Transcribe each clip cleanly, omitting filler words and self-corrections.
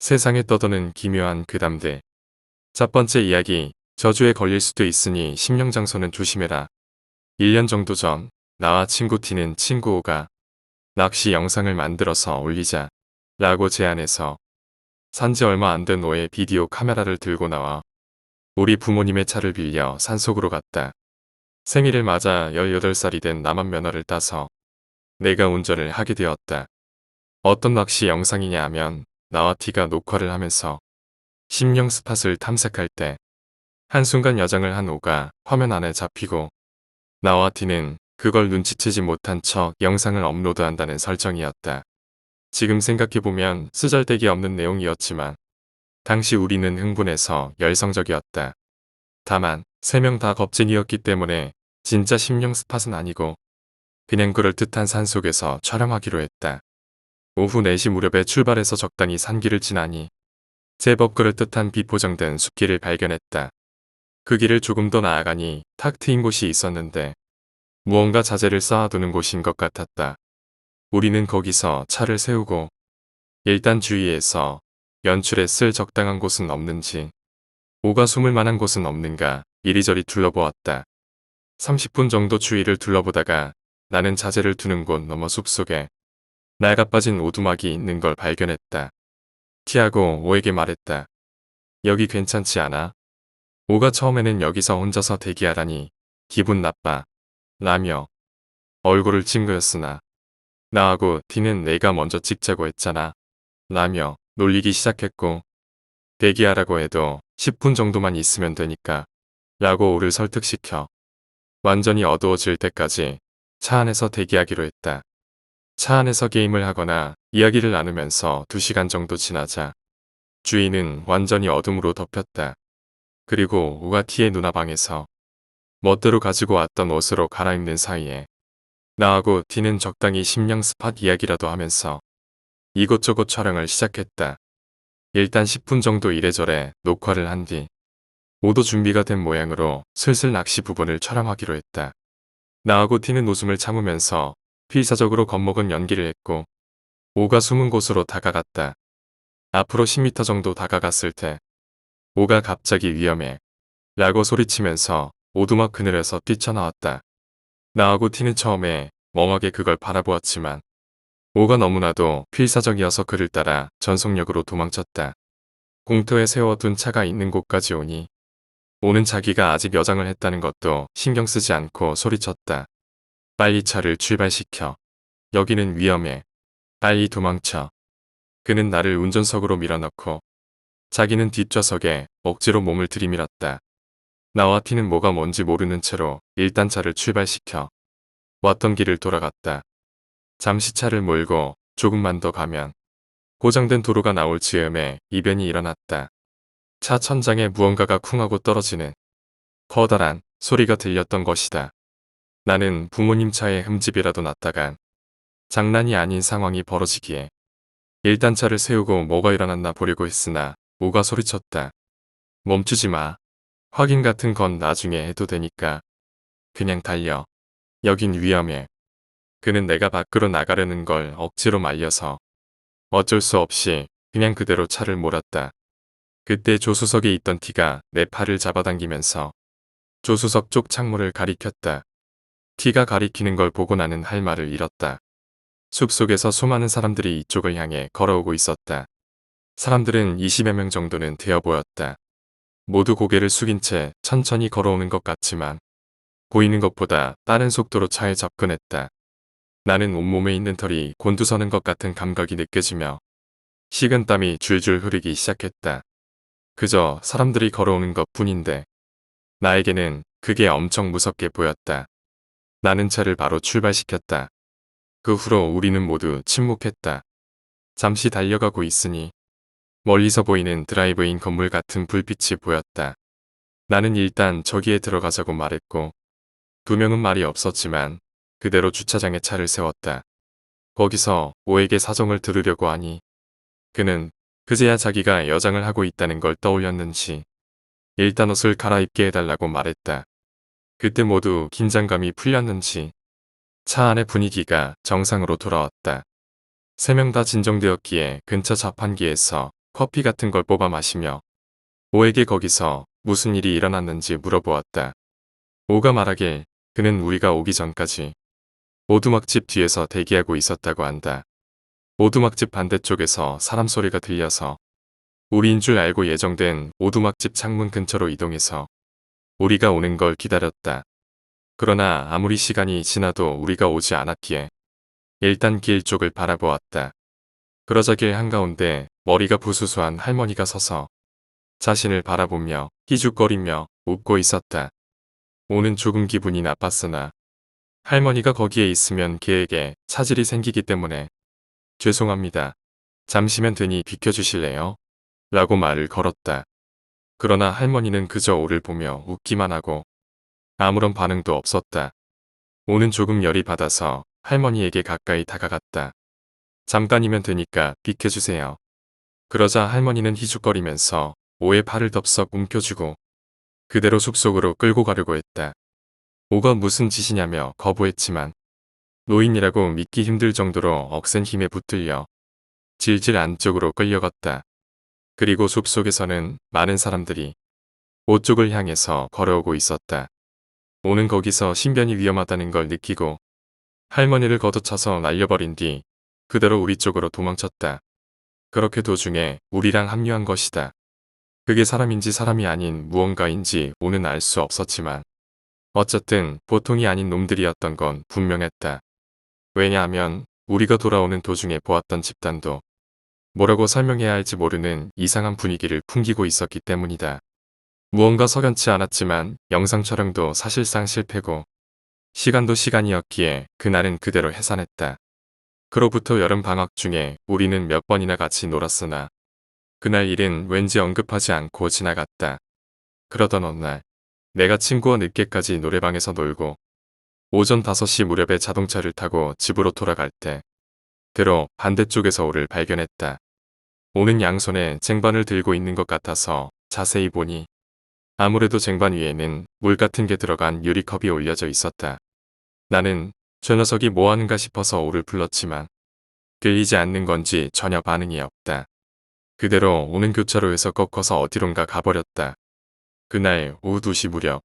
세상에 떠도는 기묘한 괴담들. 첫 번째 이야기, 저주에 걸릴 수도 있으니 심령장소는 조심해라. 1년 정도 전, 나와 친구 T는 친구 O가 낚시 영상을 만들어서 올리자 라고 제안해서 산지 얼마 안 된 O의 비디오 카메라를 들고 나와 우리 부모님의 차를 빌려 산속으로 갔다. 생일을 맞아 18살이 된 남한 면허를 따서 내가 운전을 하게 되었다. 어떤 낚시 영상이냐 하면 나와 T가 녹화를 하면서 심령 스팟을 탐색할 때 한순간 여장을 한 O가 화면 안에 잡히고 나와 T는 그걸 눈치채지 못한 척 영상을 업로드한다는 설정이었다. 지금 생각해보면 쓰잘데기 없는 내용이었지만 당시 우리는 흥분해서 열성적이었다. 다만 3명 다 겁쟁이였기 때문에 진짜 심령 스팟은 아니고 그냥 그럴듯한 산속에서 촬영하기로 했다. 오후 4시 무렵에 출발해서 적당히 산길을 지나니 제법 그럴듯한 비포장된 숲길을 발견했다. 그 길을 조금 더 나아가니 탁 트인 곳이 있었는데 무언가 자재를 쌓아두는 곳인 것 같았다. 우리는 거기서 차를 세우고 일단 주위에서 연출에 쓸 적당한 곳은 없는지 오가 숨을 만한 곳은 없는가 이리저리 둘러보았다. 30분 정도 주위를 둘러보다가 나는 자재를 두는 곳 너머 숲속에 낡아빠진 오두막이 있는 걸 발견했다. T하고 O에게 말했다. 여기 괜찮지 않아? O가 처음에는 여기서 혼자서 대기하라니 기분 나빠 라며 얼굴을 찡그렸으나 나하고 T는 내가 먼저 찍자고 했잖아 라며 놀리기 시작했고 대기하라고 해도 10분 정도만 있으면 되니까 라고 O를 설득시켜 완전히 어두워질 때까지 차 안에서 대기하기로 했다. 차 안에서 게임을 하거나 이야기를 나누면서 2시간 정도 지나자 주위는 완전히 어둠으로 덮였다. 그리고 O가 T의 누나방에서 멋대로 가지고 왔던 옷으로 갈아입는 사이에 나하고 T는 적당히 심령 스팟 이야기라도 하면서 이곳저곳 촬영을 시작했다. 일단 10분 정도 이래저래 녹화를 한 뒤 O도 준비가 된 모양으로 슬슬 낚시 부분을 촬영하기로 했다. 나하고 T는 웃음을 참으면서 필사적으로 겁먹은 연기를 했고 O가 숨은 곳으로 다가갔다. 앞으로 10m 정도 다가갔을 때 O가 갑자기 위험해 라고 소리치면서 오두막 그늘에서 뛰쳐나왔다. 나하고 T는 처음에 멍하게 그걸 바라보았지만 O가 너무나도 필사적이어서 그를 따라 전속력으로 도망쳤다. 공터에 세워둔 차가 있는 곳까지 오니 O는 자기가 아직 여장을 했다는 것도 신경 쓰지 않고 소리쳤다. 빨리 차를 출발시켜. 여기는 위험해. 빨리 도망쳐. 그는 나를 운전석으로 밀어넣고 자기는 뒷좌석에 억지로 몸을 들이밀었다. 나와 T는 뭐가 뭔지 모르는 채로 일단 차를 출발시켜 왔던 길을 돌아갔다. 잠시 차를 몰고 조금만 더 가면 고장된 도로가 나올 즈음에 이변이 일어났다. 차 천장에 무언가가 쿵 하고 떨어지는 커다란 소리가 들렸던 것이다. 나는 부모님 차에 흠집이라도 났다간 장난이 아닌 상황이 벌어지기에 일단 차를 세우고 뭐가 일어났나 보려고 했으나 O가 소리쳤다. 멈추지 마. 확인 같은 건 나중에 해도 되니까 그냥 달려. 여긴 위험해. 그는 내가 밖으로 나가려는 걸 억지로 말려서 어쩔 수 없이 그냥 그대로 차를 몰았다. 그때 조수석에 있던 T가 내 팔을 잡아당기면서 조수석 쪽 창문을 가리켰다. T가 가리키는 걸 보고 나는 할 말을 잃었다. 숲속에서 수많은 사람들이 이쪽을 향해 걸어오고 있었다. 사람들은 20여 명 정도는 되어 보였다. 모두 고개를 숙인 채 천천히 걸어오는 것 같지만 보이는 것보다 빠른 속도로 차에 접근했다. 나는 온몸에 있는 털이 곤두서는 것 같은 감각이 느껴지며 식은땀이 줄줄 흐르기 시작했다. 그저 사람들이 걸어오는 것 뿐인데 나에게는 그게 엄청 무섭게 보였다. 나는 차를 바로 출발시켰다. 그 후로 우리는 모두 침묵했다. 잠시 달려가고 있으니 멀리서 보이는 드라이브인 건물 같은 불빛이 보였다. 나는 일단 저기에 들어가자고 말했고 2명은 말이 없었지만 그대로 주차장에 차를 세웠다. 거기서 O에게 사정을 들으려고 하니 그는 그제야 자기가 여장을 하고 있다는 걸 떠올렸는지 일단 옷을 갈아입게 해달라고 말했다. 그때 모두 긴장감이 풀렸는지 차 안의 분위기가 정상으로 돌아왔다. 3명 다 진정되었기에 근처 자판기에서 커피 같은 걸 뽑아 마시며 오에게 거기서 무슨 일이 일어났는지 물어보았다. 오가 말하길 그는 우리가 오기 전까지 오두막집 뒤에서 대기하고 있었다고 한다. 오두막집 반대쪽에서 사람 소리가 들려서 우리인 줄 알고 예정된 오두막집 창문 근처로 이동해서 우리가 오는 걸 기다렸다. 그러나 아무리 시간이 지나도 우리가 오지 않았기에 일단 길 쪽을 바라보았다. 그러자 길 한가운데 머리가 부수수한 할머니가 서서 자신을 바라보며 희죽거리며 웃고 있었다. 오는 조금 기분이 나빴으나 할머니가 거기에 있으면 걔에게 차질이 생기기 때문에 죄송합니다. 잠시면 되니 비켜주실래요? 라고 말을 걸었다. 그러나 할머니는 그저 오를 보며 웃기만 하고 아무런 반응도 없었다. 오는 조금 열이 받아서 할머니에게 가까이 다가갔다. 잠깐이면 되니까 비켜주세요. 그러자 할머니는 희죽거리면서 오의 팔을 덥석 움켜쥐고 그대로 숲속으로 끌고 가려고 했다. 오가 무슨 짓이냐며 거부했지만 노인이라고 믿기 힘들 정도로 억센 힘에 붙들려 질질 안쪽으로 끌려갔다. 그리고 숲속에서는 많은 사람들이 오 쪽을 향해서 걸어오고 있었다. 오는 거기서 신변이 위험하다는 걸 느끼고 할머니를 걷어차서 날려버린 뒤 그대로 우리 쪽으로 도망쳤다. 그렇게 도중에 우리랑 합류한 것이다. 그게 사람인지 사람이 아닌 무언가인지 오는 알 수 없었지만 어쨌든 보통이 아닌 놈들이었던 건 분명했다. 왜냐하면 우리가 돌아오는 도중에 보았던 집단도 뭐라고 설명해야 할지 모르는 이상한 분위기를 풍기고 있었기 때문이다. 무언가 석연치 않았지만 영상 촬영도 사실상 실패고 시간도 시간이었기에 그날은 그대로 해산했다. 그로부터 여름 방학 중에 우리는 몇 번이나 같이 놀았으나 그날 일은 왠지 언급하지 않고 지나갔다. 그러던 어느 날 내가 친구와 늦게까지 노래방에서 놀고 오전 5시 무렵에 자동차를 타고 집으로 돌아갈 때 대로 반대쪽에서 오를 발견했다. 오는 양손에 쟁반을 들고 있는 것 같아서 자세히 보니 아무래도 쟁반 위에는 물 같은 게 들어간 유리컵이 올려져 있었다. 나는 저 녀석이 뭐 하는가 싶어서 오를 불렀지만 들리지 않는 건지 전혀 반응이 없다. 그대로 오는 교차로에서 꺾어서 어디론가 가버렸다. 그날 오후 2시 무렵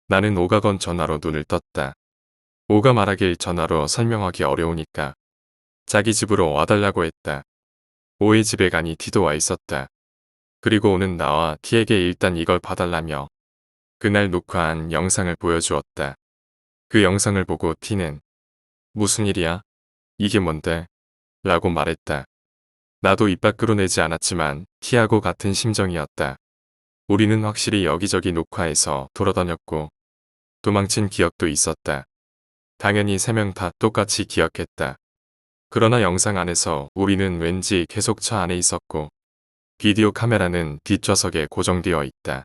나는 오가 건 전화로 눈을 떴다. 오가 말하길 전화로 설명하기 어려우니까 자기 집으로 와달라고 했다. 오의 집에 가니 티도 와 있었다. 그리고 오는 나와 티에게 일단 이걸 봐달라며 그날 녹화한 영상을 보여주었다. 그 영상을 보고 티는 무슨 일이야? 이게 뭔데? 라고 말했다. 나도 입 밖으로 내지 않았지만 티하고 같은 심정이었다. 우리는 확실히 여기저기 녹화해서 돌아다녔고 도망친 기억도 있었다. 당연히 3명 다 똑같이 기억했다. 그러나 영상 안에서 우리는 왠지 계속 차 안에 있었고 비디오 카메라는 뒷좌석에 고정되어 있다.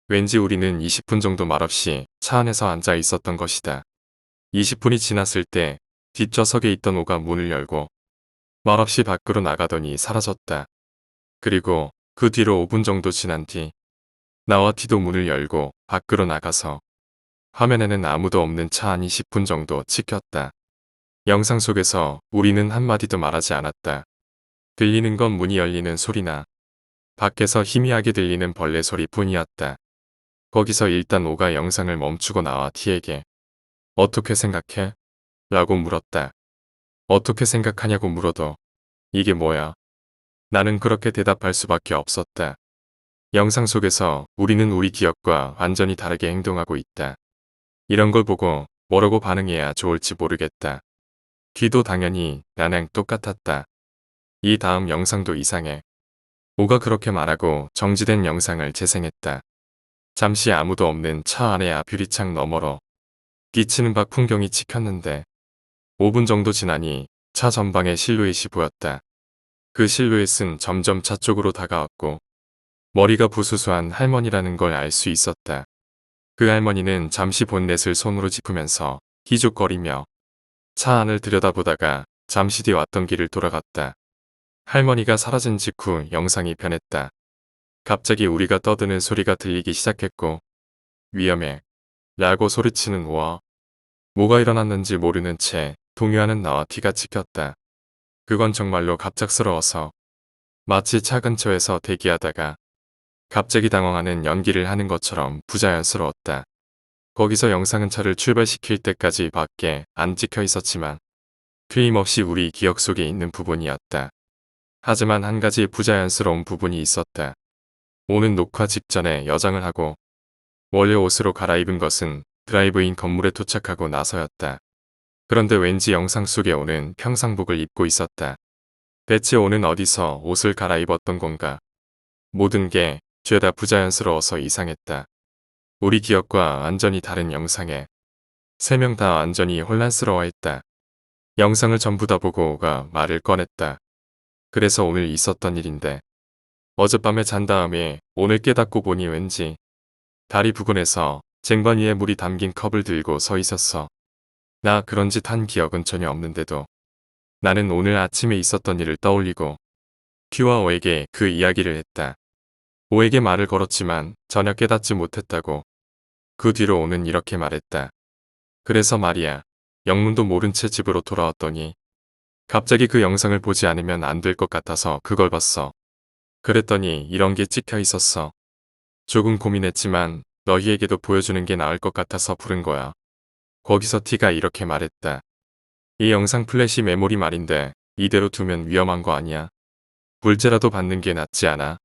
왠지 우리는 20분 정도 말없이 차 안에서 앉아 있었던 것이다. 20분이 지났을 때 뒷좌석에 있던 오가 문을 열고 말없이 밖으로 나가더니 사라졌다. 그리고 그 뒤로 5분 정도 지난 뒤 나와 티도 문을 열고 밖으로 나가서 화면에는 아무도 없는 차 안이 10분 정도 찍혔다. 영상 속에서 우리는 한마디도 말하지 않았다. 들리는 건 문이 열리는 소리나 밖에서 희미하게 들리는 벌레 소리뿐이었다. 거기서 일단 오가 영상을 멈추고 나와 티에게 어떻게 생각해? 라고 물었다. 어떻게 생각하냐고 물어도 이게 뭐야? 나는 그렇게 대답할 수밖에 없었다. 영상 속에서 우리는 우리 기억과 완전히 다르게 행동하고 있다. 이런 걸 보고 뭐라고 반응해야 좋을지 모르겠다. 뒤도 당연히 나랑 똑같았다. 이 다음 영상도 이상해. 오가 그렇게 말하고 정지된 영상을 재생했다. 잠시 아무도 없는 차 안의 앞 유리창 너머로 비치는 밖 풍경이 찍혔는데 5분 정도 지나니 차 전방에 실루엣이 보였다. 그 실루엣은 점점 차 쪽으로 다가왔고 머리가 부수수한 할머니라는 걸 알 수 있었다. 그 할머니는 잠시 본넷을 손으로 짚으면서 희죽거리며 차 안을 들여다보다가 잠시 뒤 왔던 길을 돌아갔다. 할머니가 사라진 직후 영상이 변했다. 갑자기 우리가 떠드는 소리가 들리기 시작했고 위험해 라고 소리치는 오와 뭐가 일어났는지 모르는 채 동요하는 나와 티가 찍혔다. 그건 정말로 갑작스러워서 마치 차 근처에서 대기하다가 갑자기 당황하는 연기를 하는 것처럼 부자연스러웠다. 거기서 영상은 차를 출발시킬 때까지 밖에 안 찍혀 있었지만 틀림없이 우리 기억 속에 있는 부분이었다. 하지만 한 가지 부자연스러운 부분이 있었다. 오는 녹화 직전에 여장을 하고 원래 옷으로 갈아입은 것은 드라이브인 건물에 도착하고 나서였다. 그런데 왠지 영상 속에 오는 평상복을 입고 있었다. 대체 오는 어디서 옷을 갈아입었던 건가? 모든 게 죄다 부자연스러워서 이상했다. 우리 기억과 완전히 다른 영상에 세 명 다 완전히 혼란스러워했다. 영상을 전부 다 보고 오가 말을 꺼냈다. 그래서 오늘 있었던 일인데 어젯밤에 잔 다음에 오늘 깨닫고 보니 왠지 다리 부근에서 쟁반 위에 물이 담긴 컵을 들고 서 있었어. 나 그런 짓 한 기억은 전혀 없는데도 나는 오늘 아침에 있었던 일을 떠올리고 큐와 오에게 그 이야기를 했다. 오에게 말을 걸었지만 전혀 깨닫지 못했다고. 그 뒤로 오는 이렇게 말했다. 그래서 말이야. 영문도 모른 채 집으로 돌아왔더니 갑자기 그 영상을 보지 않으면 안 될 것 같아서 그걸 봤어. 그랬더니 이런 게 찍혀 있었어. 조금 고민했지만 너희에게도 보여주는 게 나을 것 같아서 부른 거야. 거기서 티가 이렇게 말했다. 이 영상 플래시 메모리 말인데 이대로 두면 위험한 거 아니야? 불제라도 받는 게 낫지 않아?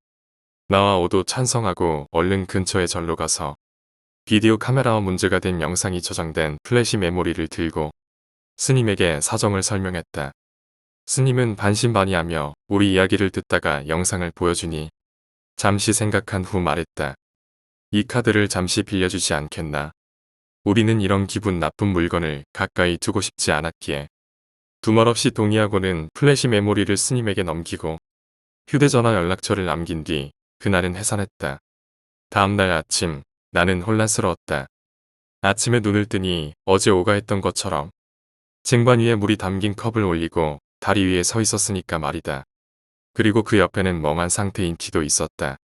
나와 오도 찬성하고 얼른 근처에 절로 가서 비디오 카메라와 문제가 된 영상이 저장된 플래시 메모리를 들고 스님에게 사정을 설명했다. 스님은 반신반의하며 우리 이야기를 듣다가 영상을 보여주니 잠시 생각한 후 말했다. 이 카드를 잠시 빌려주지 않겠나? 우리는 이런 기분 나쁜 물건을 가까이 두고 싶지 않았기에. 두말없이 동의하고는 플래시 메모리를 스님에게 넘기고 휴대전화 연락처를 남긴 뒤 그날은 해산했다. 다음날 아침 나는 혼란스러웠다. 아침에 눈을 뜨니 어제 오가 했던 것처럼 쟁반 위에 물이 담긴 컵을 올리고 다리 위에 서 있었으니까 말이다. 그리고 그 옆에는 멍한 상태인 티도 있었다.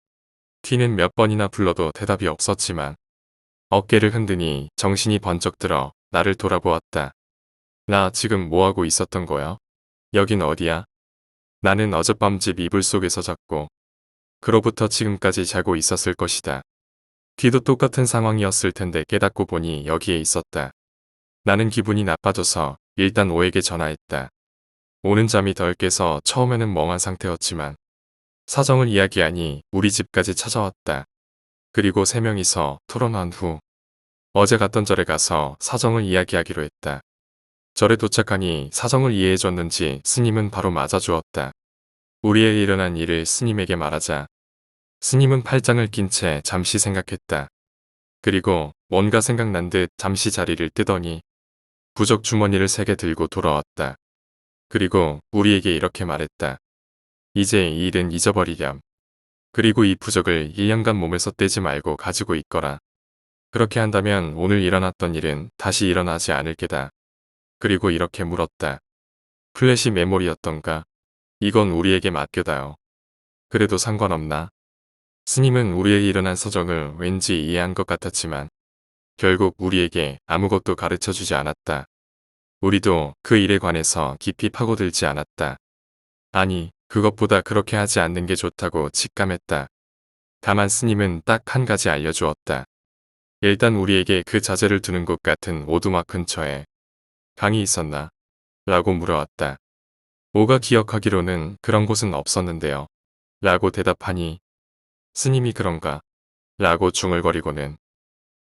티는 몇 번이나 불러도 대답이 없었지만 어깨를 흔드니 정신이 번쩍 들어 나를 돌아보았다. 나 지금 뭐하고 있었던 거야? 여긴 어디야? 나는 어젯밤 집 이불 속에서 잤고 그로부터 지금까지 자고 있었을 것이다. 티도 똑같은 상황이었을 텐데 깨닫고 보니 여기에 있었다. 나는 기분이 나빠져서 일단 오에게 전화했다. 오는 잠이 덜 깨서 처음에는 멍한 상태였지만 사정을 이야기하니 우리 집까지 찾아왔다. 그리고 세 명이서 토론한 후 어제 갔던 절에 가서 사정을 이야기하기로 했다. 절에 도착하니 사정을 이해해줬는지 스님은 바로 맞아주었다. 우리의 일어난 일을 스님에게 말하자 스님은 팔짱을 낀 채 잠시 생각했다. 그리고 뭔가 생각난 듯 잠시 자리를 뜨더니 부적 주머니를 3개 들고 돌아왔다. 그리고 우리에게 이렇게 말했다. 이제 이 일은 잊어버리렴. 그리고 이 부적을 1년간 몸에서 떼지 말고 가지고 있거라. 그렇게 한다면 오늘 일어났던 일은 다시 일어나지 않을 게다. 그리고 이렇게 물었다. 플래시 메모리였던가? 이건 우리에게 맡겨다요. 그래도 상관없나? 스님은 우리의 일어난 서정을 왠지 이해한 것 같았지만 결국 우리에게 아무것도 가르쳐주지 않았다. 우리도 그 일에 관해서 깊이 파고들지 않았다. 아니, 그것보다 그렇게 하지 않는 게 좋다고 직감했다. 다만 스님은 딱 한 가지 알려주었다. 일단 우리에게 그 자재를 두는 곳 같은 오두막 근처에 강이 있었나? 라고 물어왔다. 오가 기억하기로는 그런 곳은 없었는데요. 라고 대답하니 스님이 그런가? 라고 중얼거리고는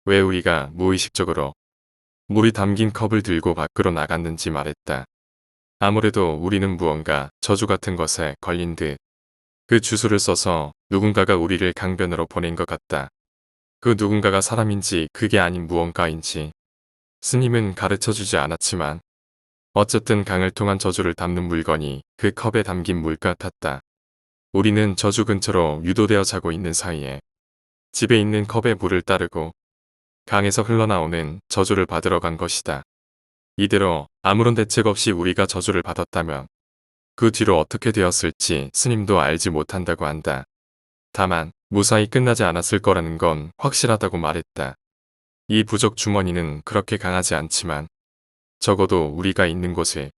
왜 우리가 무의식적으로 물이 담긴 컵을 들고 밖으로 나갔는지 말했다. 아무래도 우리는 무언가 저주 같은 것에 걸린 듯 그 주술을 써서 누군가가 우리를 강변으로 보낸 것 같다. 그 누군가가 사람인지 그게 아닌 무언가인지 스님은 가르쳐주지 않았지만 어쨌든 강을 통한 저주를 담는 물건이 그 컵에 담긴 물 같았다. 우리는 저주 근처로 유도되어 자고 있는 사이에 집에 있는 컵의 물을 따르고 강에서 흘러나오는 저주를 받으러 간 것이다. 이대로 아무런 대책 없이 우리가 저주를 받았다면 그 뒤로 어떻게 되었을지 스님도 알지 못한다고 한다. 다만 무사히 끝나지 않았을 거라는 건 확실하다고 말했다. 이 부적 주머니는 그렇게 강하지 않지만 적어도 우리가 있는 곳을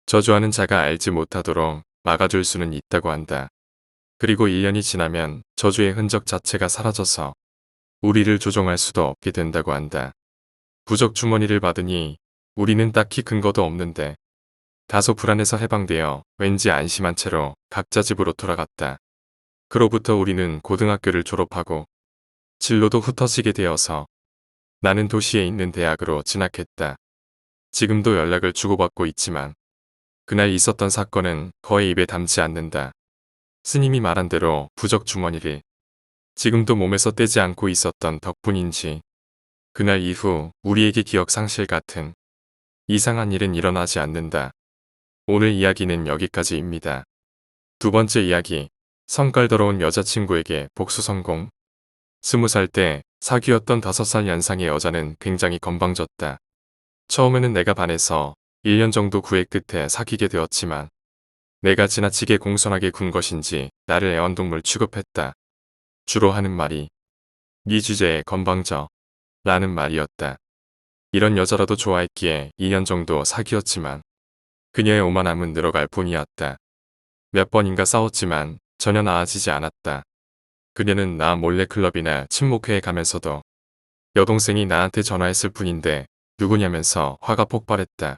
저주하는 자가 알지 못하도록 막아줄 수는 있다고 한다. 그리고 1년이 지나면 저주의 흔적 자체가 사라져서 우리를 조종할 수도 없게 된다고 한다. 부적 주머니를 받으니 우리는 딱히 근거도 없는데 다소 불안해서 해방되어 왠지 안심한 채로 각자 집으로 돌아갔다. 그로부터 우리는 고등학교를 졸업하고 진로도 흩어지게 되어서 나는 도시에 있는 대학으로 진학했다. 지금도 연락을 주고받고 있지만 그날 있었던 사건은 거의 입에 담지 않는다. 스님이 말한 대로 부적 주머니를 지금도 몸에서 떼지 않고 있었던 덕분인지 그날 이후 우리에게 기억 상실 같은 이상한 일은 일어나지 않는다. 오늘 이야기는 여기까지입니다. 두 번째 이야기, 성깔 더러운 여자친구에게 복수 성공. 20살 때 사귀었던 5살 연상의 여자는 굉장히 건방졌다. 처음에는 내가 반해서 1년 정도 구애 끝에 사귀게 되었지만 내가 지나치게 공손하게 군 것인지 나를 애완동물 취급했다. 주로 하는 말이 네 주제에 건방져 라는 말이었다. 이런 여자라도 좋아했기에 2년 정도 사귀었지만 그녀의 오만함은 늘어갈 뿐이었다. 몇 번인가 싸웠지만 전혀 나아지지 않았다. 그녀는 나 몰래 클럽이나 친목회에 가면서도 여동생이 나한테 전화했을 뿐인데 누구냐면서 화가 폭발했다.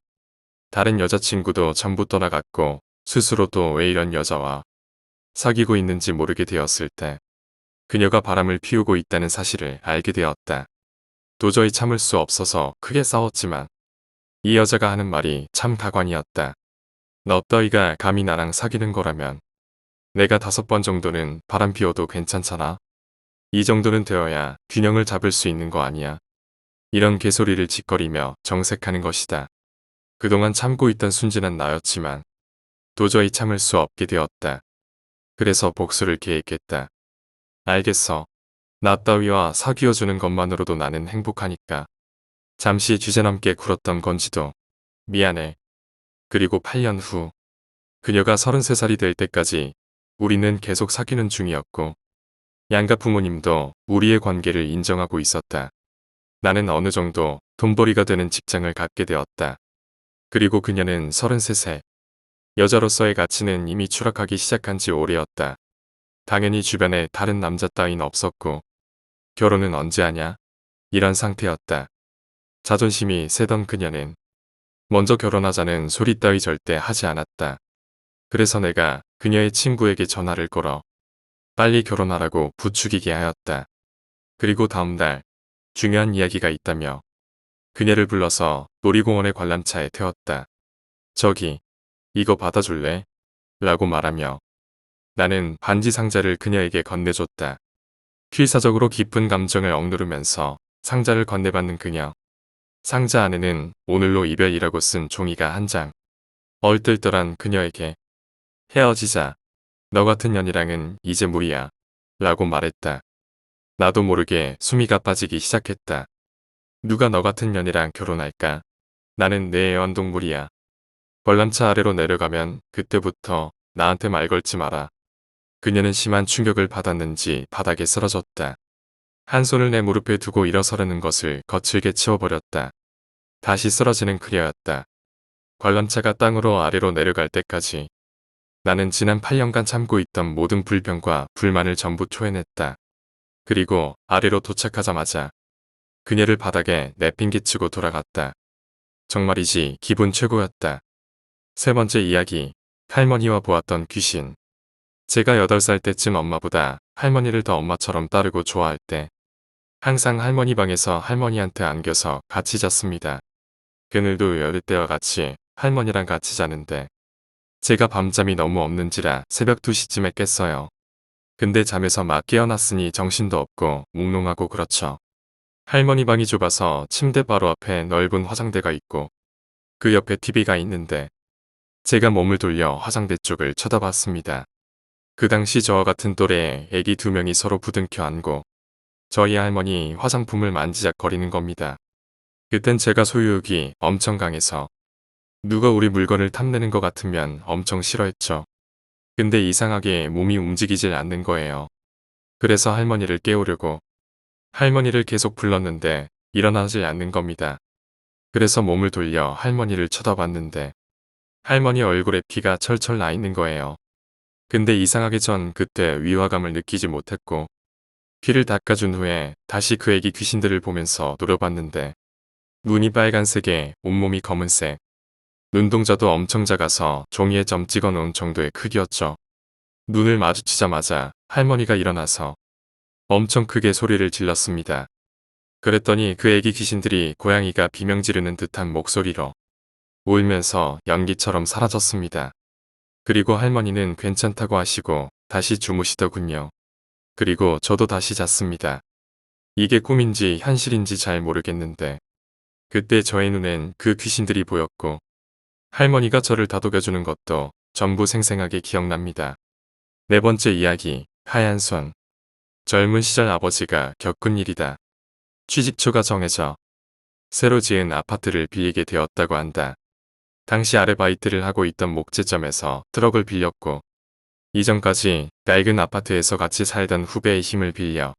다른 여자친구도 전부 떠나갔고 스스로도 왜 이런 여자와 사귀고 있는지 모르게 되었을 때 그녀가 바람을 피우고 있다는 사실을 알게 되었다. 도저히 참을 수 없어서 크게 싸웠지만 이 여자가 하는 말이 참 가관이었다. 너 따위가 감히 나랑 사귀는 거라면 내가 5번 정도는 바람 피워도 괜찮잖아. 이 정도는 되어야 균형을 잡을 수 있는 거 아니야. 이런 개소리를 짓거리며 정색하는 것이다. 그동안 참고 있던 순진한 나였지만 도저히 참을 수 없게 되었다. 그래서 복수를 계획했다. 알겠어. 나 따위와 사귀어주는 것만으로도 나는 행복하니까. 잠시 주제넘게 굴었던 건지도 미안해. 그리고 8년 후 그녀가 33살이 될 때까지 우리는 계속 사귀는 중이었고 양가 부모님도 우리의 관계를 인정하고 있었다. 나는 어느 정도 돈벌이가 되는 직장을 갖게 되었다. 그리고 그녀는 33세. 여자로서의 가치는 이미 추락하기 시작한 지 오래였다. 당연히 주변에 다른 남자 따윈 없었고 결혼은 언제 하냐? 이런 상태였다. 자존심이 세던 그녀는 먼저 결혼하자는 소리 따위 절대 하지 않았다. 그래서 내가 그녀의 친구에게 전화를 걸어 빨리 결혼하라고 부추기게 하였다. 그리고 다음 날 중요한 이야기가 있다며 그녀를 불러서 놀이공원의 관람차에 태웠다. 저기, 이거 받아줄래? 라고 말하며 나는 반지 상자를 그녀에게 건네줬다. 필사적으로 깊은 감정을 억누르면서 상자를 건네받는 그녀. 상자 안에는 오늘로 이별이라고 쓴 종이가 한 장. 얼떨떨한 그녀에게 헤어지자. 너 같은 년이랑은 이제 무리야. 라고 말했다. 나도 모르게 숨이 가빠지기 시작했다. 누가 너 같은 년이랑 결혼할까? 나는 내 애완동물이야. 관람차 아래로 내려가면 그때부터 나한테 말 걸지 마라. 그녀는 심한 충격을 받았는지 바닥에 쓰러졌다. 한 손을 내 무릎에 두고 일어서려는 것을 거칠게 치워버렸다. 다시 쓰러지는 그녀였다. 관람차가 땅으로 아래로 내려갈 때까지 나는 지난 8년간 참고 있던 모든 불평과 불만을 전부 토해냈다. 그리고 아래로 도착하자마자 그녀를 바닥에 내팽개치고 돌아갔다. 정말이지 기분 최고였다. 세 번째 이야기, 할머니와 보았던 귀신. 제가 8살 때쯤 엄마보다 할머니를 더 엄마처럼 따르고 좋아할 때 항상 할머니 방에서 할머니한테 안겨서 같이 잤습니다. 그늘도 여를 때와 같이 할머니랑 같이 자는데 제가 밤잠이 너무 없는지라 새벽 2시쯤에 깼어요. 근데 잠에서 막 깨어났으니 정신도 없고 몽롱하고 그렇죠. 할머니 방이 좁아서 침대 바로 앞에 넓은 화장대가 있고 그 옆에 TV가 있는데 제가 몸을 돌려 화장대 쪽을 쳐다봤습니다. 그 당시 저와 같은 또래의 애기 2명이 서로 부둥켜 안고 저희 할머니 화장품을 만지작거리는 겁니다. 그땐 제가 소유욕이 엄청 강해서 누가 우리 물건을 탐내는 것 같으면 엄청 싫어했죠. 근데 이상하게 몸이 움직이질 않는 거예요. 그래서 할머니를 깨우려고 할머니를 계속 불렀는데 일어나질 않는 겁니다. 그래서 몸을 돌려 할머니를 쳐다봤는데 할머니 얼굴에 피가 철철 나 있는 거예요. 근데 이상하게 전 그때 위화감을 느끼지 못했고 귀를 닦아준 후에 다시 그 애기 귀신들을 보면서 노려봤는데 눈이 빨간색에 온몸이 검은색, 눈동자도 엄청 작아서 종이에 점 찍어 놓은 정도의 크기였죠. 눈을 마주치자마자 할머니가 일어나서 엄청 크게 소리를 질렀습니다. 그랬더니 그 애기 귀신들이 고양이가 비명 지르는 듯한 목소리로 울면서 연기처럼 사라졌습니다. 그리고 할머니는 괜찮다고 하시고 다시 주무시더군요. 그리고 저도 다시 잤습니다. 이게 꿈인지 현실인지 잘 모르겠는데 그때 저의 눈엔 그 귀신들이 보였고 할머니가 저를 다독여주는 것도 전부 생생하게 기억납니다. 네 번째 이야기, 하얀 손. 젊은 시절 아버지가 겪은 일이다. 취직처가 정해져 새로 지은 아파트를 빌리게 되었다고 한다. 당시 아르바이트를 하고 있던 목재점에서 트럭을 빌렸고 이전까지 낡은 아파트에서 같이 살던 후배의 힘을 빌려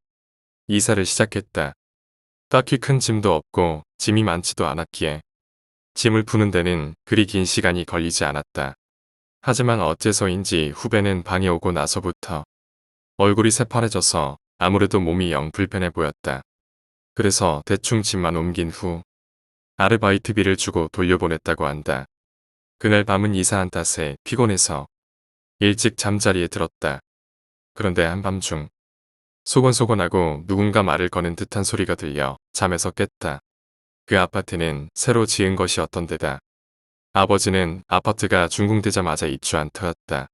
이사를 시작했다. 딱히 큰 짐도 없고 짐이 많지도 않았기에 짐을 푸는 데는 그리 긴 시간이 걸리지 않았다. 하지만 어째서인지 후배는 방에 오고 나서부터 얼굴이 새파래져서 아무래도 몸이 영 불편해 보였다. 그래서 대충 짐만 옮긴 후 아르바이트비를 주고 돌려보냈다고 한다. 그날 밤은 이사한 탓에 피곤해서 일찍 잠자리에 들었다. 그런데 한밤중 소곤소곤하고 누군가 말을 거는 듯한 소리가 들려 잠에서 깼다. 그 아파트는 새로 지은 것이었던 데다 아버지는 아파트가 준공되자마자 입주한 터였다.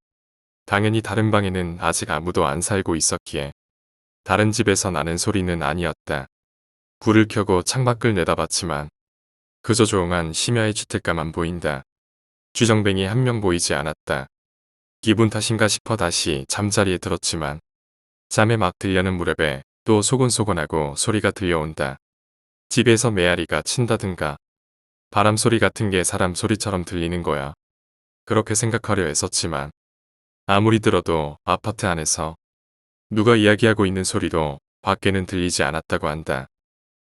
당연히 다른 방에는 아직 아무도 안 살고 있었기에 다른 집에서 나는 소리는 아니었다. 불을 켜고 창밖을 내다봤지만 그저 조용한 심야의 주택가만 보인다. 쥐정뱅이 한 명 보이지 않았다. 기분 탓인가 싶어 다시 잠자리에 들었지만 잠에 막 들려는 무렵에 또 소곤소곤하고 소리가 들려온다. 집에서 메아리가 친다든가 바람 소리 같은 게 사람 소리처럼 들리는 거야. 그렇게 생각하려 했었지만 아무리 들어도 아파트 안에서 누가 이야기하고 있는 소리도 밖에는 들리지 않았다고 한다.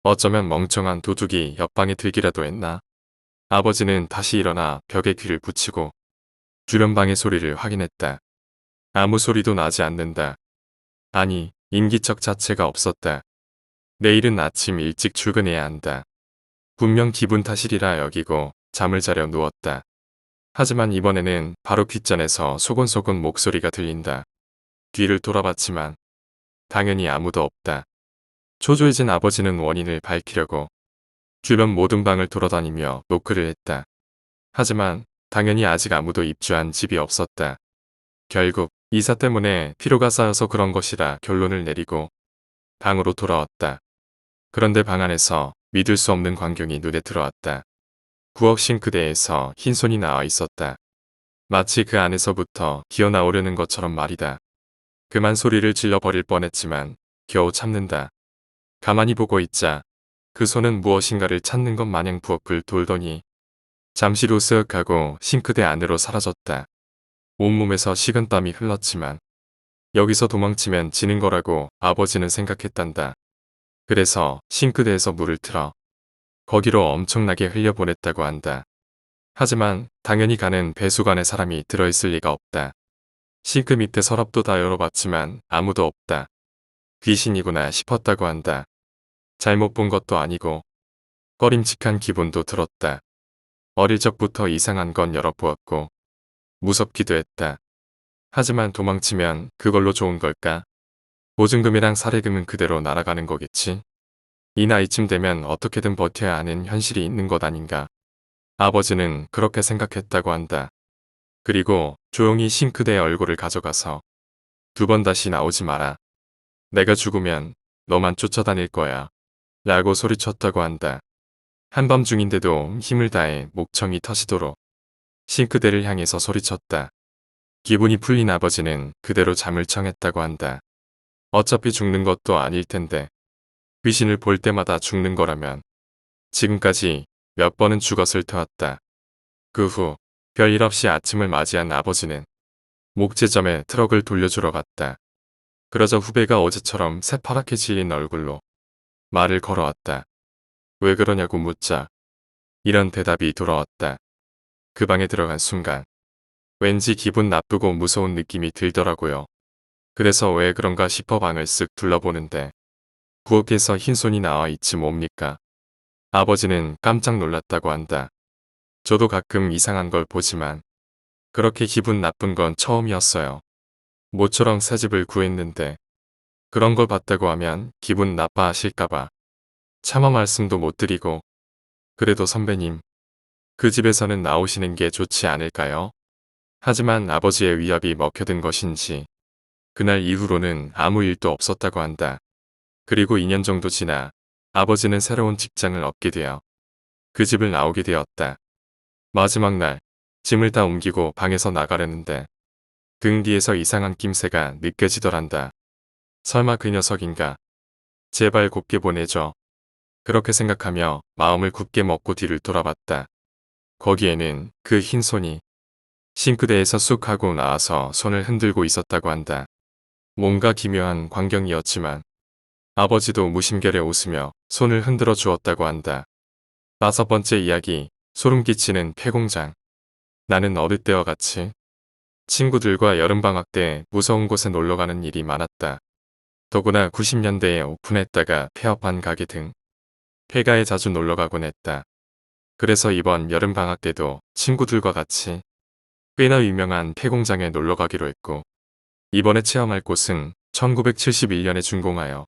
어쩌면 멍청한 도둑이 옆방에 들기라도 했나? 아버지는 다시 일어나 벽에 귀를 붙이고 주변 방의 소리를 확인했다. 아무 소리도 나지 않는다. 아니, 인기척 자체가 없었다. 내일은 아침 일찍 출근해야 한다. 분명 기분 탓이리라 여기고 잠을 자려 누웠다. 하지만 이번에는 바로 귓전에서 소곤소곤 목소리가 들린다. 뒤를 돌아봤지만 당연히 아무도 없다. 초조해진 아버지는 원인을 밝히려고 주변 모든 방을 돌아다니며 노크를 했다. 하지만 당연히 아직 아무도 입주한 집이 없었다. 결국 이사 때문에 피로가 쌓여서 그런 것이라 결론을 내리고 방으로 돌아왔다. 그런데 방 안에서 믿을 수 없는 광경이 눈에 들어왔다. 부엌 싱크대에서 흰손이 나와 있었다. 마치 그 안에서부터 기어나오려는 것처럼 말이다. 그만 소리를 질러버릴 뻔했지만 겨우 참는다. 가만히 보고 있자 그 손은 무엇인가를 찾는 것 마냥 부엌을 돌더니 잠시 후 쓱 하고 싱크대 안으로 사라졌다. 온몸에서 식은땀이 흘렀지만 여기서 도망치면 지는 거라고 아버지는 생각했단다. 그래서 싱크대에서 물을 틀어 거기로 엄청나게 흘려보냈다고 한다. 하지만 당연히 가는 배수관에 사람이 들어있을 리가 없다. 싱크 밑에 서랍도 다 열어봤지만 아무도 없다. 귀신이구나 싶었다고 한다. 잘못 본 것도 아니고 꺼림칙한 기분도 들었다. 어릴 적부터 이상한 건 열어보았고 무섭기도 했다. 하지만 도망치면 그걸로 좋은 걸까? 보증금이랑 사례금은 그대로 날아가는 거겠지? 이 나이쯤 되면 어떻게든 버텨야 하는 현실이 있는 것 아닌가? 아버지는 그렇게 생각했다고 한다. 그리고 조용히 싱크대에 얼굴을 가져가서 두 번 다시 나오지 마라. 내가 죽으면 너만 쫓아다닐 거야. 라고 소리쳤다고 한다. 한밤중인데도 힘을 다해 목청이 터지도록 싱크대를 향해서 소리쳤다. 기분이 풀린 아버지는 그대로 잠을 청했다고 한다. 어차피 죽는 것도 아닐 텐데 귀신을 볼 때마다 죽는 거라면 지금까지 몇 번은 죽었을 터였다. 그 후 별일 없이 아침을 맞이한 아버지는 목재점에 트럭을 돌려주러 갔다. 그러자 후배가 어제처럼 새파랗게 질린 얼굴로 말을 걸어왔다. 왜 그러냐고 묻자 이런 대답이 돌아왔다. 그 방에 들어간 순간 왠지 기분 나쁘고 무서운 느낌이 들더라고요. 그래서 왜 그런가 싶어 방을 쓱 둘러보는데 부엌에서 흰손이 나와 있지 뭡니까. 아버지는 깜짝 놀랐다고 한다. 저도 가끔 이상한 걸 보지만 그렇게 기분 나쁜 건 처음이었어요. 모처럼 새 집을 구했는데 그런 걸 봤다고 하면 기분 나빠하실까봐 차마 말씀도 못 드리고 그래도 선배님 그 집에서는 나오시는 게 좋지 않을까요? 하지만 아버지의 위압이 먹혀든 것인지 그날 이후로는 아무 일도 없었다고 한다. 그리고 2년 정도 지나 아버지는 새로운 직장을 얻게 되어 그 집을 나오게 되었다. 마지막 날 짐을 다 옮기고 방에서 나가려는데 등 뒤에서 이상한 낌새가 느껴지더란다. 설마 그 녀석인가? 제발 곱게 보내줘. 그렇게 생각하며 마음을 굳게 먹고 뒤를 돌아봤다. 거기에는 그 흰 손이 싱크대에서 쑥 하고 나와서 손을 흔들고 있었다고 한다. 뭔가 기묘한 광경이었지만 아버지도 무심결에 웃으며 손을 흔들어 주었다고 한다. 5번째 이야기, 소름 끼치는 폐공장. 나는 어릴 때와 같이 친구들과 여름방학 때 무서운 곳에 놀러가는 일이 많았다. 더구나 90년대에 오픈했다가 폐업한 가게 등 폐가에 자주 놀러가곤 했다. 그래서 이번 여름방학 때도 친구들과 같이 꽤나 유명한 폐공장에 놀러가기로 했고 이번에 체험할 곳은 1971년에 준공하여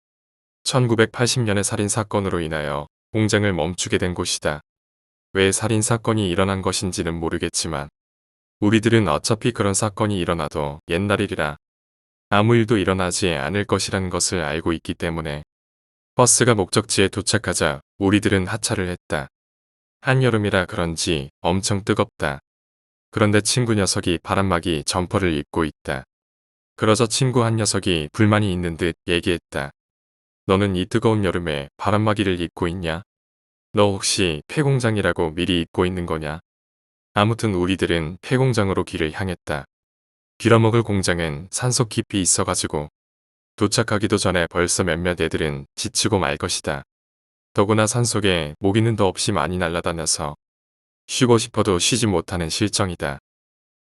1980년의 살인사건으로 인하여 공장을 멈추게 된 곳이다. 왜 살인사건이 일어난 것인지는 모르겠지만 우리들은 어차피 그런 사건이 일어나도 옛날 일이라 아무 일도 일어나지 않을 것이라는 것을 알고 있기 때문에 버스가 목적지에 도착하자 우리들은 하차를 했다. 한여름이라 그런지 엄청 뜨겁다. 그런데 친구 녀석이 바람막이 점퍼를 입고 있다. 그러자 친구 한 녀석이 불만이 있는 듯 얘기했다. 너는 이 뜨거운 여름에 바람막이를 입고 있냐? 너 혹시 폐공장이라고 미리 입고 있는 거냐? 아무튼 우리들은 폐공장으로 길을 향했다. 빌어먹을 공장은 산소 깊이 있어가지고 도착하기도 전에 벌써 몇몇 애들은 지치고 말 것이다. 더구나 산속에 모기는 더없이 많이 날아다녀서 쉬고 싶어도 쉬지 못하는 실정이다.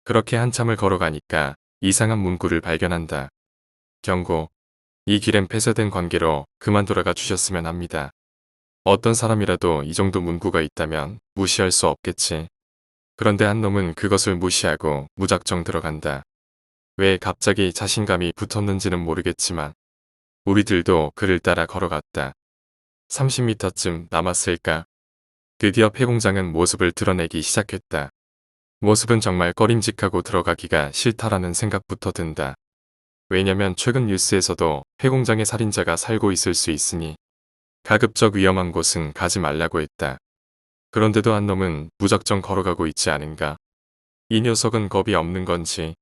그렇게 한참을 걸어가니까 이상한 문구를 발견한다. 경고. 이 길엔 폐쇄된 관계로 그만 돌아가 주셨으면 합니다. 어떤 사람이라도 이 정도 문구가 있다면 무시할 수 없겠지. 그런데 한 놈은 그것을 무시하고 무작정 들어간다. 왜 갑자기 자신감이 붙었는지는 모르겠지만 우리들도 그를 따라 걸어갔다. 30m쯤 남았을까? 드디어 폐공장은 모습을 드러내기 시작했다. 모습은 정말 꺼림직하고 들어가기가 싫다라는 생각부터 든다. 왜냐면 최근 뉴스에서도 폐공장에 살인자가 살고 있을 수 있으니 가급적 위험한 곳은 가지 말라고 했다. 그런데도 한 놈은 무작정 걸어가고 있지 않은가? 이 녀석은 겁이 없는 건지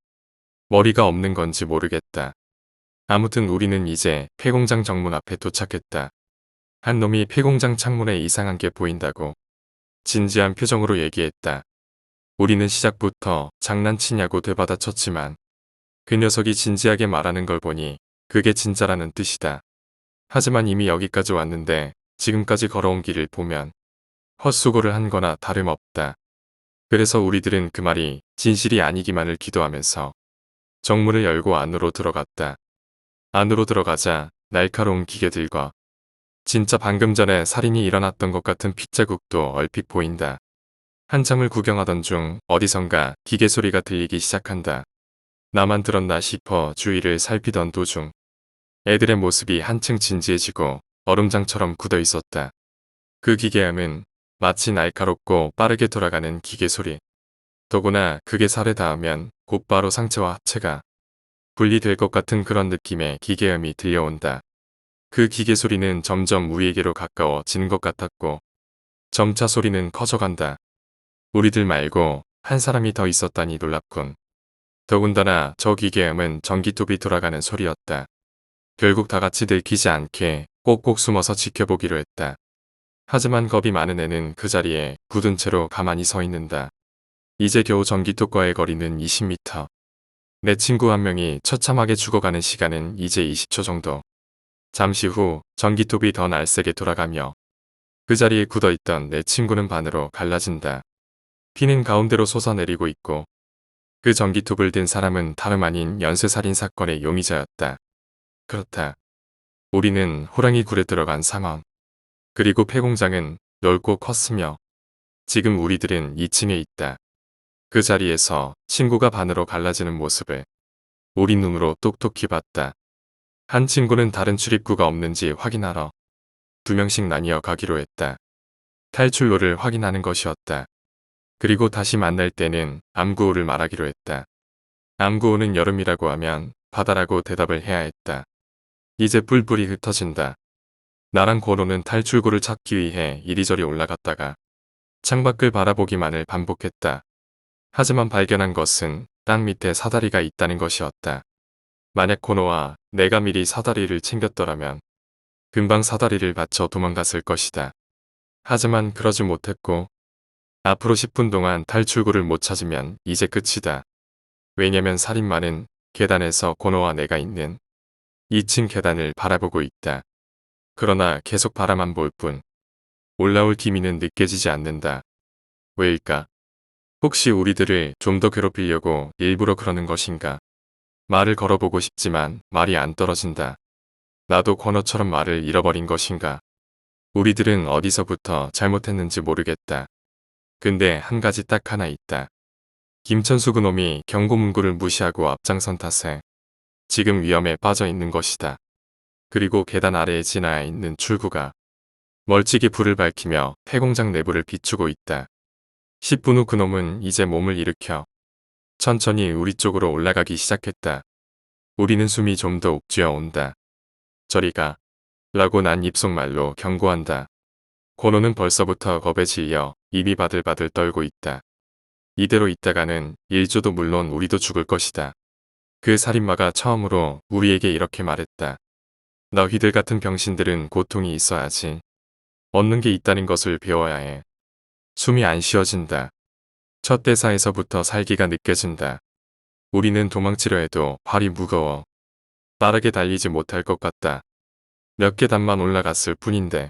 머리가 없는 건지 모르겠다. 아무튼 우리는 이제 폐공장 정문 앞에 도착했다. 한 놈이 폐공장 창문에 이상한 게 보인다고 진지한 표정으로 얘기했다. 우리는 시작부터 장난치냐고 되받아쳤지만 그 녀석이 진지하게 말하는 걸 보니 그게 진짜라는 뜻이다. 하지만 이미 여기까지 왔는데 지금까지 걸어온 길을 보면 헛수고를 한 거나 다름없다. 그래서 우리들은 그 말이 진실이 아니기만을 기도하면서 정문을 열고 안으로 들어갔다. 안으로 들어가자 날카로운 기계들과 진짜 방금 전에 살인이 일어났던 것 같은 핏자국도 얼핏 보인다. 한참을 구경하던 중 어디선가 기계 소리가 들리기 시작한다. 나만 들었나 싶어 주위를 살피던 도중 애들의 모습이 한층 진지해지고 얼음장처럼 굳어 있었다. 그 기계음은 마치 날카롭고 빠르게 돌아가는 기계 소리. 더구나 그게 살에 닿으면 곧바로 상체와 하체가 분리될 것 같은 그런 느낌의 기계음이 들려온다. 그 기계 소리는 점점 우리에게로 가까워지는 것 같았고 점차 소리는 커져간다. 우리들 말고 한 사람이 더 있었다니 놀랍군. 더군다나 저 기계음은 전기톱이 돌아가는 소리였다. 결국 다 같이 들키지 않게 꼭꼭 숨어서 지켜보기로 했다. 하지만 겁이 많은 애는 그 자리에 굳은 채로 가만히 서 있는다. 이제 겨우 전기톱과의 거리는 20m. 내 친구 한 명이 처참하게 죽어가는 시간은 이제 20초 정도. 잠시 후 전기톱이 더 날세게 돌아가며 그 자리에 굳어있던 내 친구는 반으로 갈라진다. 피는 가운데로 솟아내리고 있고 그 전기톱을 든 사람은 다름 아닌 연쇄살인 사건의 용의자였다. 그렇다. 우리는 호랑이 굴에 들어간 상황. 그리고 폐공장은 넓고 컸으며 지금 우리들은 2층에 있다. 그 자리에서 친구가 반으로 갈라지는 모습을 우리 눈으로 똑똑히 봤다. 한 친구는 다른 출입구가 없는지 확인하러 2명씩 나뉘어 가기로 했다. 탈출로를 확인하는 것이었다. 그리고 다시 만날 때는 암구호를 말하기로 했다. 암구호는 여름이라고 하면 바다라고 대답을 해야 했다. 이제 뿔뿔이 흩어진다. 나랑 권호는 탈출구를 찾기 위해 이리저리 올라갔다가 창밖을 바라보기만을 반복했다. 하지만 발견한 것은 땅 밑에 사다리가 있다는 것이었다. 만약 권호와 내가 미리 사다리를 챙겼더라면 금방 사다리를 받쳐 도망갔을 것이다. 하지만 그러지 못했고 앞으로 10분 동안 탈출구를 못 찾으면 이제 끝이다. 왜냐면 살인마는 계단에서 권호와 내가 있는 2층 계단을 바라보고 있다. 그러나 계속 바라만 볼 뿐 올라올 기미는 느껴지지 않는다. 왜일까? 혹시 우리들을 좀 더 괴롭히려고 일부러 그러는 것인가? 말을 걸어보고 싶지만 말이 안 떨어진다. 나도 권호처럼 말을 잃어버린 것인가? 우리들은 어디서부터 잘못했는지 모르겠다. 근데 한 가지 딱 하나 있다. 김천수 그놈이 경고문구를 무시하고 앞장선 탓에 지금 위험에 빠져 있는 것이다. 그리고 계단 아래에 지나야 있는 출구가 멀찍이 불을 밝히며 폐공장 내부를 비추고 있다. 10분 후 그놈은 이제 몸을 일으켜 천천히 우리 쪽으로 올라가기 시작했다. 우리는 숨이 좀 더 옥죄어 온다. 저리 가. 라고 난 입속말로 경고한다. 권호는 벌써부터 겁에 질려 입이 바들바들 떨고 있다. 이대로 있다가는 일조도 물론 우리도 죽을 것이다. 그 살인마가 처음으로 우리에게 이렇게 말했다. 너희들 같은 병신들은 고통이 있어야지. 얻는 게 있다는 것을 배워야 해. 숨이 안 쉬어진다. 첫 대사에서부터 살기가 느껴진다. 우리는 도망치려 해도 발이 무거워. 빠르게 달리지 못할 것 같다. 몇 계단만 올라갔을 뿐인데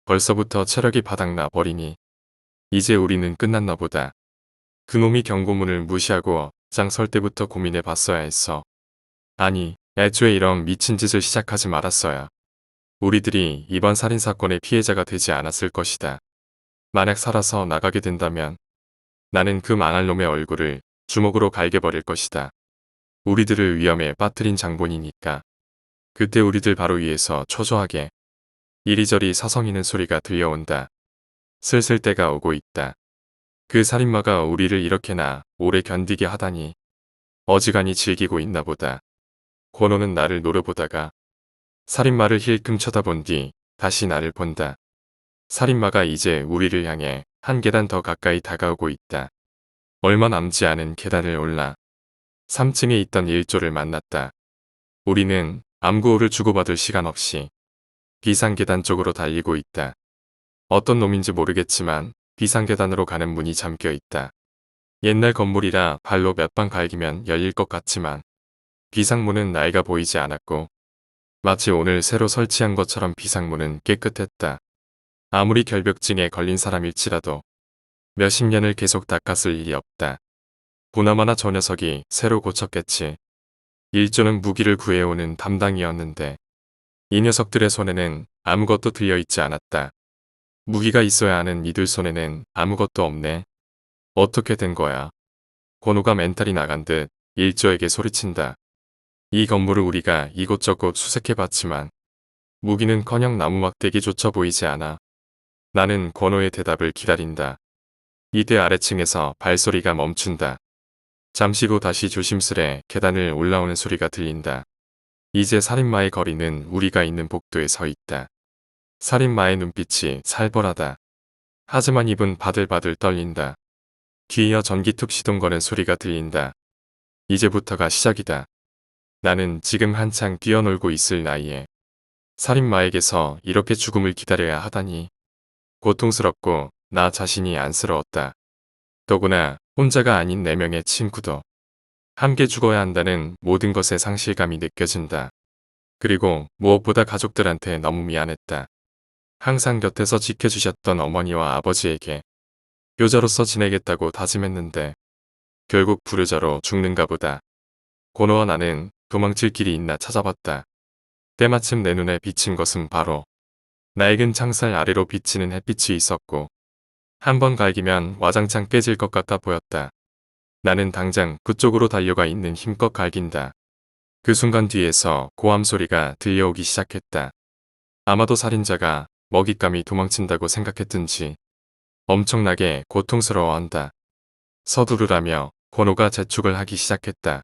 벌써부터 체력이 바닥나 버리니 이제 우리는 끝났나 보다. 그놈이 경고문을 무시하고 앞장설 때부터 고민해 봤어야 했어. 아니, 애초에 이런 미친 짓을 시작하지 말았어야. 우리들이 이번 살인사건의 피해자가 되지 않았을 것이다. 만약 살아서 나가게 된다면 나는 그 망할 놈의 얼굴을 주먹으로 갈겨버릴 것이다. 우리들을 위험에 빠뜨린 장본이니까. 그때 우리들 바로 위에서 초조하게 이리저리 서성이는 소리가 들려온다. 슬슬 때가 오고 있다. 그 살인마가 우리를 이렇게나 오래 견디게 하다니 어지간히 즐기고 있나 보다. 권호는 나를 노려보다가 살인마를 힐끔 쳐다본 뒤 다시 나를 본다. 살인마가 이제 우리를 향해 한 계단 더 가까이 다가오고 있다. 얼마 남지 않은 계단을 올라 3층에 있던 일조를 만났다. 우리는 암구호를 주고받을 시간 없이 비상계단 쪽으로 달리고 있다. 어떤 놈인지 모르겠지만 비상계단으로 가는 문이 잠겨 있다. 옛날 건물이라 발로 몇 방 갈기면 열릴 것 같지만 비상문은 나이가 보이지 않았고 마치 오늘 새로 설치한 것처럼 비상문은 깨끗했다. 아무리 결벽증에 걸린 사람일지라도 몇십 년을 계속 닦았을 일이 없다. 보나마나 저 녀석이 새로 고쳤겠지. 일조는 무기를 구해오는 담당이었는데 이 녀석들의 손에는 아무것도 들려있지 않았다. 무기가 있어야 하는 이들 손에는 아무것도 없네. 어떻게 된 거야? 권호가 멘탈이 나간 듯 일조에게 소리친다. 이 건물을 우리가 이곳저곳 수색해봤지만 무기는커녕 나무 막대기조차 보이지 않아. 나는 권호의 대답을 기다린다. 이때 아래층에서 발소리가 멈춘다. 잠시 후 다시 조심스레 계단을 올라오는 소리가 들린다. 이제 살인마의 거리는 우리가 있는 복도에 서 있다. 살인마의 눈빛이 살벌하다. 하지만 입은 바들바들 떨린다. 뒤이어 전기톱 시동거는 소리가 들린다. 이제부터가 시작이다. 나는 지금 한창 뛰어놀고 있을 나이에 살인마에게서 이렇게 죽음을 기다려야 하다니 고통스럽고 나 자신이 안쓰러웠다. 더구나 혼자가 아닌 4명의 친구도 함께 죽어야 한다는 모든 것의 상실감이 느껴진다. 그리고 무엇보다 가족들한테 너무 미안했다. 항상 곁에서 지켜주셨던 어머니와 아버지에게 효자로서 지내겠다고 다짐했는데 결국 부르자로 죽는가 보다. 고노와 나는 도망칠 길이 있나 찾아봤다. 때마침 내 눈에 비친 것은 바로 낡은 창살 아래로 비치는 햇빛이 있었고 한 번 갈기면 와장창 깨질 것 같아 보였다. 나는 당장 그쪽으로 달려가 있는 힘껏 갈긴다. 그 순간 뒤에서 고함 소리가 들려오기 시작했다. 아마도 살인자가 먹잇감이 도망친다고 생각했든지 엄청나게 고통스러워한다. 서두르라며 고노가 재촉을 하기 시작했다.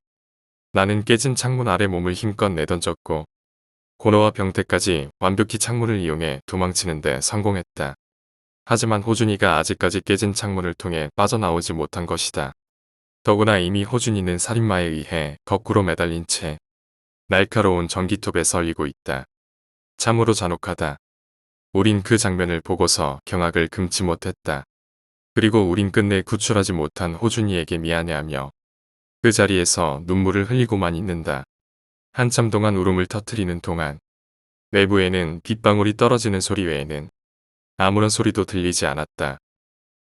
나는 깨진 창문 아래 몸을 힘껏 내던졌고 고노와 병태까지 완벽히 창문을 이용해 도망치는데 성공했다. 하지만 호준이가 아직까지 깨진 창문을 통해 빠져나오지 못한 것이다. 더구나 이미 호준이는 살인마에 의해 거꾸로 매달린 채 날카로운 전기톱에 설리고 있다. 참으로 잔혹하다. 우린 그 장면을 보고서 경악을 금치 못했다. 그리고 우린 끝내 구출하지 못한 호준이에게 미안해하며 그 자리에서 눈물을 흘리고만 있는다. 한참 동안 울음을 터뜨리는 동안 외부에는 빗방울이 떨어지는 소리 외에는 아무런 소리도 들리지 않았다.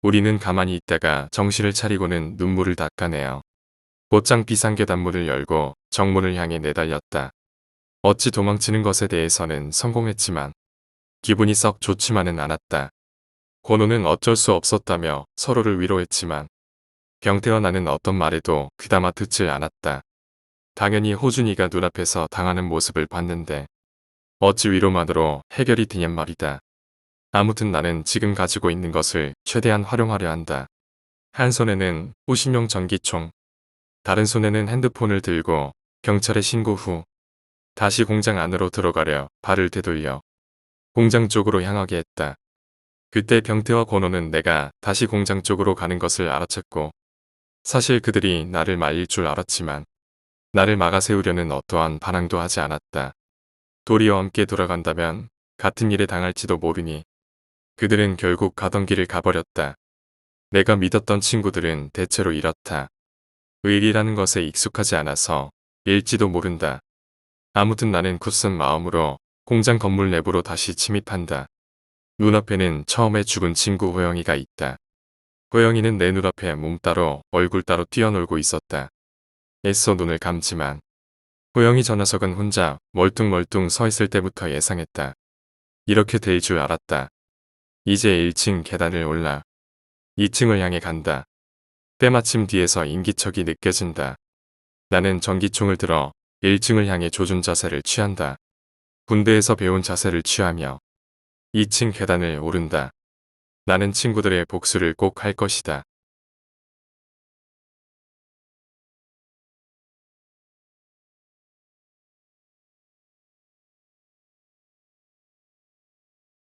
우리는 가만히 있다가 정신을 차리고는 눈물을 닦아내어 곧장 비상계단문을 열고 정문을 향해 내달렸다. 어찌 도망치는 것에 대해서는 성공했지만 기분이 썩 좋지만은 않았다. 고노는 어쩔 수 없었다며 서로를 위로했지만 병태와 나는 어떤 말에도 귀담아 듣질 않았다. 당연히 호준이가 눈앞에서 당하는 모습을 봤는데 어찌 위로만으로 해결이 되냔 말이다. 아무튼 나는 지금 가지고 있는 것을 최대한 활용하려 한다. 한 손에는 호신용 전기총, 다른 손에는 핸드폰을 들고 경찰에 신고 후 다시 공장 안으로 들어가려 발을 되돌려 공장 쪽으로 향하게 했다. 그때 병태와 고노는 내가 다시 공장 쪽으로 가는 것을 알아챘고 사실 그들이 나를 말릴 줄 알았지만 나를 막아세우려는 어떠한 반항도 하지 않았다. 도리어 함께 돌아간다면 같은 일에 당할지도 모르니 그들은 결국 가던 길을 가버렸다. 내가 믿었던 친구들은 대체로 이렇다. 의리라는 것에 익숙하지 않아서 일지도 모른다. 아무튼 나는 굳은 마음으로 공장 건물 내부로 다시 침입한다. 눈앞에는 처음에 죽은 친구 호영이가 있다. 호영이는 내 눈앞에 몸 따로 얼굴 따로 뛰어놀고 있었다. 애써 눈을 감지만 호영이 저 녀석은 혼자 멀뚱멀뚱 서 있을 때부터 예상했다. 이렇게 될 줄 알았다. 이제 1층 계단을 올라 2층을 향해 간다. 때마침 뒤에서 인기척이 느껴진다. 나는 전기총을 들어 1층을 향해 조준 자세를 취한다. 군대에서 배운 자세를 취하며 2층 계단을 오른다. 나는 친구들의 복수를 꼭 할 것이다.